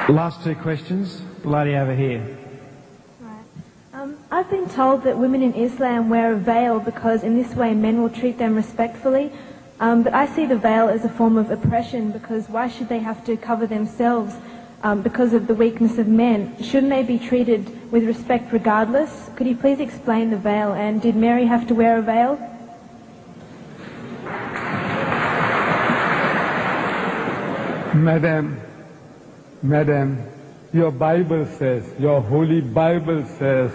Last two questions. Lady over here. I've been told that women in Islam wear a veil because in this way men will treat them respectfully. But I see the veil as a form of oppression because why should they have to cover themselves because of the weakness of men? Shouldn't they be treated with respect regardless? Could you please explain the veil, and did Mary have to wear a veil? Madam, your Bible says, your holy Bible says,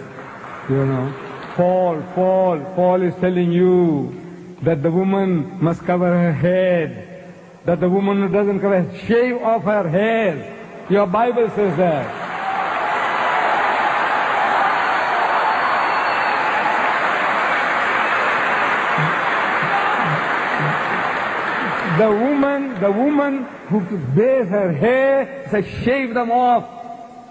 you know, Paul is telling you that the woman must cover her head, that the woman who doesn't cover her, shave off her hair. Your Bible says that. The woman who bears her hair says shave them off.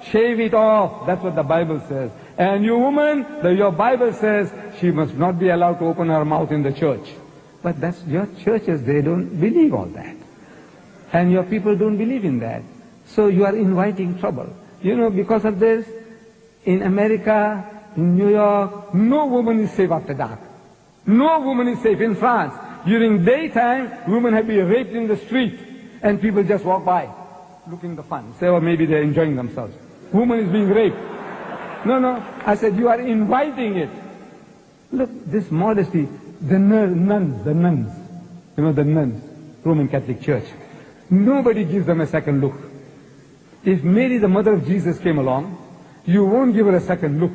Shave it off. That's what the Bible says. And you woman, your Bible says she must not be allowed to open her mouth in the church. But that's your churches, they don't believe all that. And your people don't believe in that. So you are inviting trouble. You know, because of this, in America, in New York, no woman is safe after dark. No woman is safe in France. During daytime, women have been raped in the street, and people just walk by, looking the fun. Say, or maybe they're enjoying themselves. Woman is being raped. No, I said, you are inviting it. Look, this modesty, the nuns, you know, the nuns, Roman Catholic Church, nobody gives them a second look. If Mary, the mother of Jesus, came along, you won't give her a second look.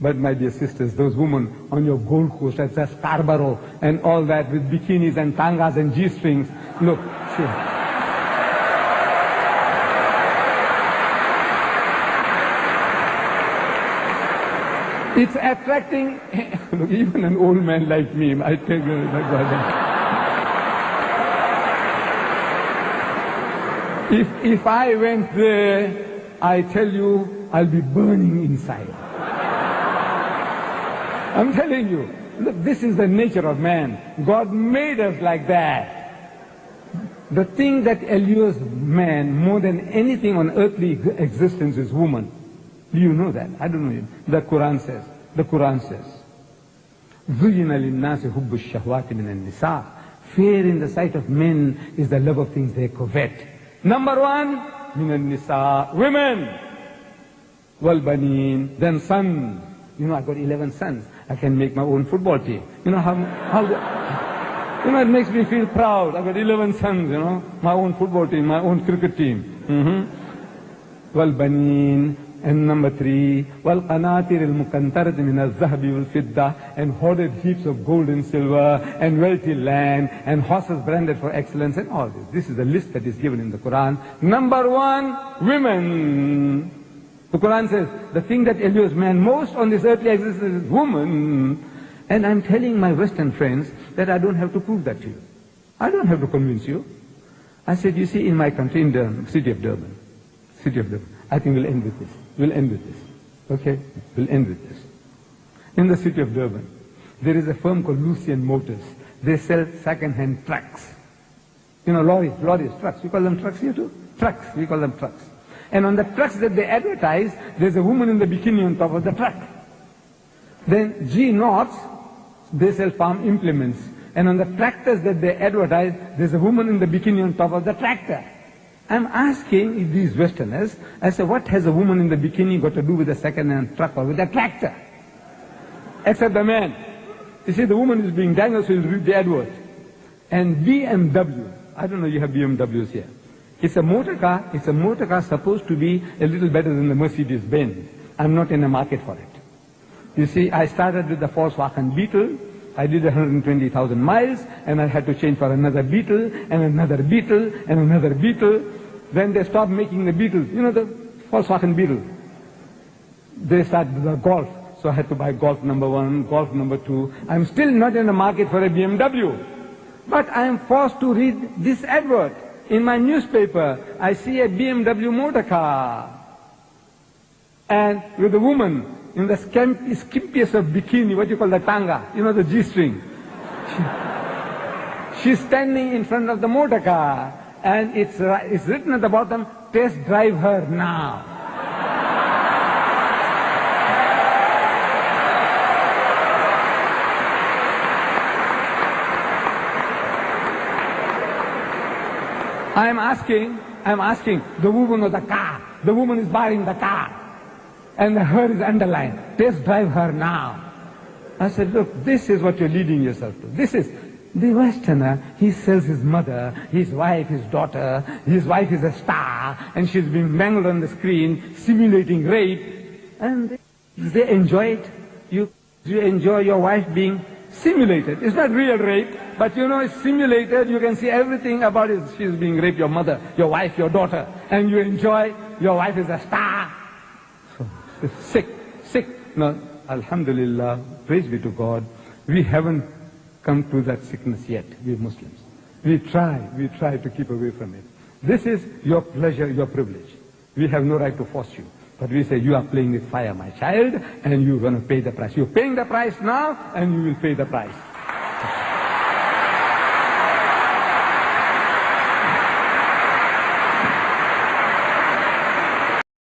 But my dear sisters, those women on your Gold Coast at Scarborough and all that with bikinis and tangas and G-strings, look, sure. It's attracting, look, even an old man like me, I tell you, my brother. If I went there, I tell you, I'll be burning inside. I'm telling you, look, this is the nature of man. God made us like that. The thing that allures man more than anything on earthly existence is woman. Do you know that? I don't know. The Quran says, زُيِّنَ لِلنَّاسِ حُبُّ الشَّهْوَاتِ مِنَ النِّسَاءِ. Fear in the sight of men is the love of things they covet. Number one, مِنَ النِّسَاءِ, women. وَالْبَنِينَ, then sons. You know, I got 11 sons. I can make my own football team. You know how you know, it makes me feel proud. I got 11 sons, you know, my own football team, my own cricket team. وَالْبَنِينَ, and number 3, وَالْقَنَاطِرِ الْمُقَنْطَرَةِ مِنَ الذَّهَبِ وَالْفِضَّةِ, and hoarded heaps of gold and silver, and wealthy land, and horses branded for excellence, and all this. This is the list that is given in the Quran. Number 1, women. The Quran says, the thing that allures man most on this earthly existence is woman. And I'm telling my Western friends that I don't have to prove that to you. I don't have to convince you. I said, you see, in my country, in the city of Durban, I think we'll end with this. Okay? We'll end with this. In the city of Durban, there is a firm called Lucian Motors. They sell second-hand trucks. You know, lorries, trucks. We call them trucks here too? Trucks, we call them trucks. And on the trucks that they advertise, there's a woman in the bikini on top of the truck. Then G-Knots, they sell farm implements. And on the tractors that they advertise, there's a woman in the bikini on top of the tractor. I'm asking these Westerners, I say, what has a woman in the bikini got to do with a second-hand truck or with a tractor? Except the man. You see, the woman is being dangled, so he'll read the advert. And BMW, I don't know, you have BMWs here. It's a motor car supposed to be a little better than the Mercedes-Benz. I'm not in the market for it. You see, I started with the Volkswagen Beetle. I did 120,000 miles, and I had to change for another Beetle, and another Beetle, and another Beetle. Then they stopped making the Beetles. You know, the Volkswagen Beetle. They started the Golf. So I had to buy Golf number 1, Golf number 2. I'm still not in the market for a BMW. But I am forced to read this advert. In my newspaper, I see a BMW motor car. And with a woman in the skimpiest of bikini, what you call the tanga, you know, the G-string. She's standing in front of the motor car. And it's written at the bottom, test drive her now. I'm asking the woman of the car. The woman is buying the car. And the her is underlined. Test drive her now. I said, look, this is what you're leading yourself to. This is the Westerner. He sells his mother, his wife, his daughter. His wife is a star, and she's being mangled on the screen, simulating rape. And they enjoy it. You enjoy your wife being simulated. It's not real rape, but you know it's simulated. You can see everything about it. She's being raped, your mother, your wife, your daughter. And you enjoy, your wife is a star. So, sick. No, alhamdulillah, praise be to God. We haven't come to that sickness yet, we Muslims. We try to keep away from it. This is your pleasure, your privilege. We have no right to force you. But we say, you are playing with fire, my child, and you're going to pay the price. You're paying the price now, and you will pay the price.